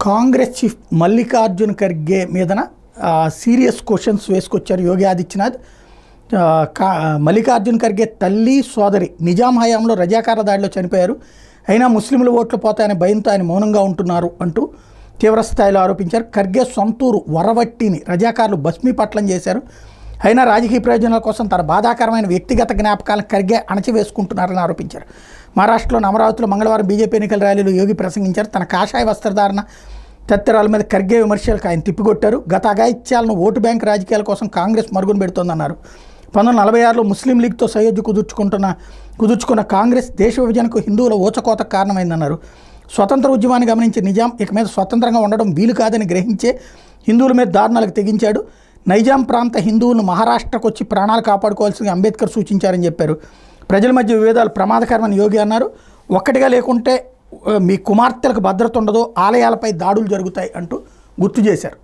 Congress chief Mallikarjun Kharge మీదన serious questions వేసుకొచ్చారు యోగి ఆదిత్యనాథ్. మల్లికార్జున్ ఖర్గే తల్లి సోదరి నిజాం హయాంలో రజాకార దాడిలో చనిపోయారు, అయినా ముస్లింలు ఓట్లు పోతాయనే భయంతో ఆయన మౌనంగా ఉంటున్నారు అంటూ తీవ్రస్థాయిలో ఆరోపించారు. ఖర్గే సొంతూరు వరవట్టిని రజాకారులు భస్మీపట్లం చేశారు, అయినా రాజకీయ ప్రయోజనాల కోసం తన బాధాకరమైన వ్యక్తిగత జ్ఞాపకాలను ఖర్గే అణచివేసుకుంటున్నారని ఆరోపించారు. మహారాష్ట్రలోని అమరావతిలో మంగళవారం బీజేపీ ఎన్నికల ర్యాలీలో యోగి ప్రసంగించారు. తన కాషాయ వస్త్రధారణ తదితరాల మీద ఖర్గే విమర్శలకు ఆయన తిప్పికొట్టారు. గత అఘాయిత్యాలను ఓటు బ్యాంక్ రాజకీయాల కోసం కాంగ్రెస్ మరుగున పెడుతోందన్నారు. 1946లో ముస్లిం లీగ్తో సయోధ్య కుదుర్చుకున్న కాంగ్రెస్ దేశ విభజనకు హిందువుల ఊచకోతకు కారణమైందన్నారు. స్వతంత్ర ఉద్యమాన్ని గమనించి నిజాం ఇక మీద స్వతంత్రంగా ఉండడం వీలు కాదని గ్రహించే హిందువుల మీద దారుణాలకు తెగించాడు. నైజాం ప్రాంత హిందువులను మహారాష్ట్రకు వచ్చి ప్రాణాలు కాపాడుకోవాల్సిందిగా అంబేద్కర్ సూచించారని చెప్పారు. ప్రజల మధ్య విభేదాలు ప్రమాదకరమని యోగి అన్నారు. ఒక్కటిగా లేకుంటే మీ కుమార్తెలకు భద్రత ఉండదు, ఆలయాలపై దాడులు జరుగుతాయి అంటూ గుర్తు చేశారు.